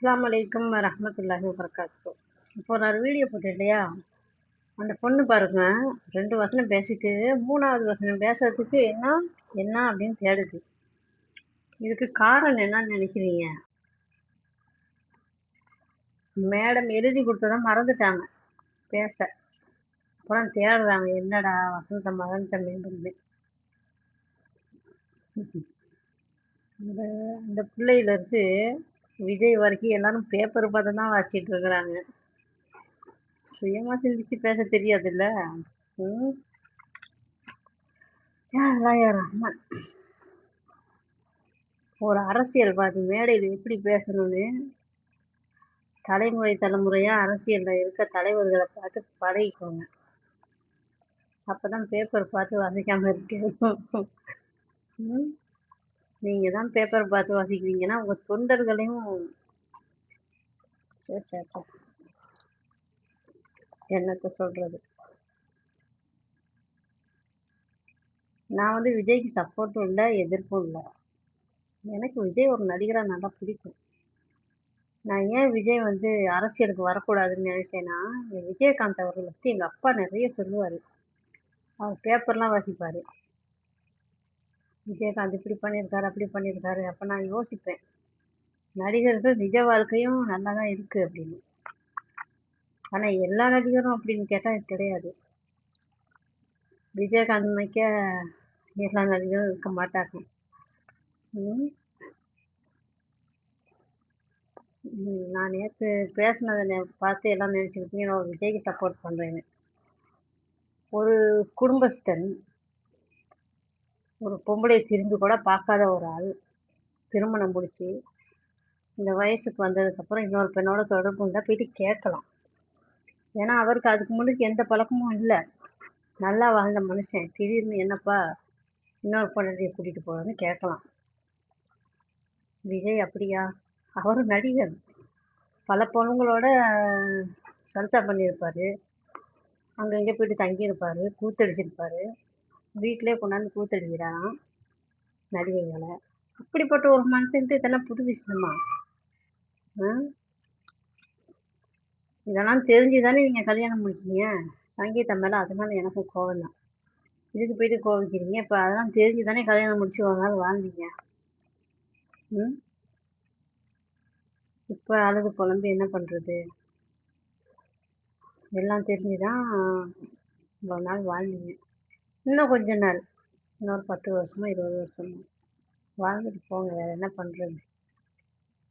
அஸ்ஸலாமு அலைக்கும் வரஹ்மத்துல்லாஹி வபரகாத்துஹு. இப்போ நான் ஒரு வீடியோ போட்டேன் இல்லையா? அந்த பொண்ணு பாருங்க, 2 வசனம் பேசிட்டு 3வது வசனம் பேசுறதுக்கு என்ன என்ன அப்படின்னு தேடுது. இதுக்கு காரணம் என்னன்னு நினைக்கிறீங்க? மேடம் எழுதி கொடுத்தத மறந்துட்டாங்க பேச. அப்புறம் தேடுறாங்க என்னடா வசனத்தை மறந்துட்டோமேன்னு. இந்த இந்த பிள்ளையில இருந்து விஜய் வரைக்கும் எல்லாரும் பேப்பர் பார்த்து தான் வாசிச்சிட்டு இருக்கிறாங்க. சுயமா சிந்திச்சு பேச தெரியாதுல்ல. ம். யா அல்லாஹ் யா ரஹ்மான். ஒரு அரசியல்வாதி மேடையில் எப்படி பேசணும்னு தலைமுறையா அரசியல்ல இருக்க தலைவர்களை பார்த்து பழகிக்கோங்க. அப்பதான் பேப்பர் பார்த்து வாசிக்காம இருக்கு. ம். நீங்க தான் பேப்பர் பார்த்து வாசிக்கிறீங்கன்னா உங்க தொண்டர்களையும் சே, சே, சே. என்னத்த சொல்றது. நான் வந்து விஜய்க்கு சப்போர்ட்டும் இல்லை எதிர்ப்பும் இல்லை. எனக்கு விஜய் ஒரு நடிகரா நல்லா பிடிக்கும். நான் ஏன் விஜய் வந்து அரசியலுக்கு வரக்கூடாதுன்னு நினைச்சேன்னா, விஜயகாந்த் அவர்களை பத்தி எங்க அப்பா நிறைய சொல்லுவாரு. அவர் பேப்பர்லாம் வாசிப்பாரு. விஜயகாந்த் இப்படி பண்ணியிருக்காரு அப்படி பண்ணியிருக்காரு. அப்ப நான் யோசிப்பேன், நடிகர்கள் நிஜ வாழ்க்கையும் நல்லா தான் இருக்கு அப்படின்னு. ஆனா எல்லா நடிகரும் அப்படின்னு கேட்டா கிடையாது. விஜயகாந்த் மிக்க எல்லா நடிகரும் இருக்க மாட்டாங்க. ம். நான் நேற்று பேசினதை பார்த்து எல்லாம் நினைச்சிருப்பீங்க நான் விஜய்க்கு சப்போர்ட் பண்றேன்னு. ஒரு குடும்பஸ்தன், ஒரு பொம்பளை திரும்பி கூட பார்க்காத ஒரு ஆள் திருமணம் முடிச்சு இந்த வயசுக்கு வந்ததுக்கு அப்புறம் இன்னொரு பெண்ணோட தொடர்பு இருந்தா போயிட்டு கேட்கலாம். ஏன்னா அவருக்கு அதுக்கு முன்னாடி எந்த பழக்கமும் இல்லை. நல்லா வாழ்ந்த மனுஷன் திடீர்னு என்னப்பா இன்னொரு பொண்டாட்டியை கூட்டிட்டு போறேன்னு கேட்கலாம். விஜய் அப்படியா? அவர் நடிகர். பல பொண்ணுங்களோட சல்சா பண்ணியிருப்பாரு. அங்கங்க போயிட்டு தங்கியிருப்பாரு, கூத்தடிச்சிருப்பாரு. வீட்டிலே கொண்டாந்து கூத்தடிக்கிறாராம் நடிகைகளை. அப்படிப்பட்ட ஒரு மனுஷன்ட்டு இதெல்லாம் புது விஷயமா? ம்? இதெல்லாம் தெரிஞ்சுதானே நீங்க கல்யாணம் முடிச்சீங்க. சங்கீதா மேல அதனால எனக்கு கோவம் தான். இதுக்கு போயிட்டு கோவிக்கிறீங்க. இப்ப அதெல்லாம் தெரிஞ்சுதானே கல்யாணம் முடிச்சு ஒரு நாள் வாழ்ந்தீங்க. ம். இப்ப அழுது புலம்பி என்ன பண்றது? எல்லாம் தெரிஞ்சுதான் இவ்வளவு நாள் வாழ்ந்தீங்க. இன்னும் கொஞ்ச நாள், இன்னொரு 10 வருஷமோ 20 வருஷமோ வாழ்ந்துட்டு போங்க. வேற என்ன பண்றது?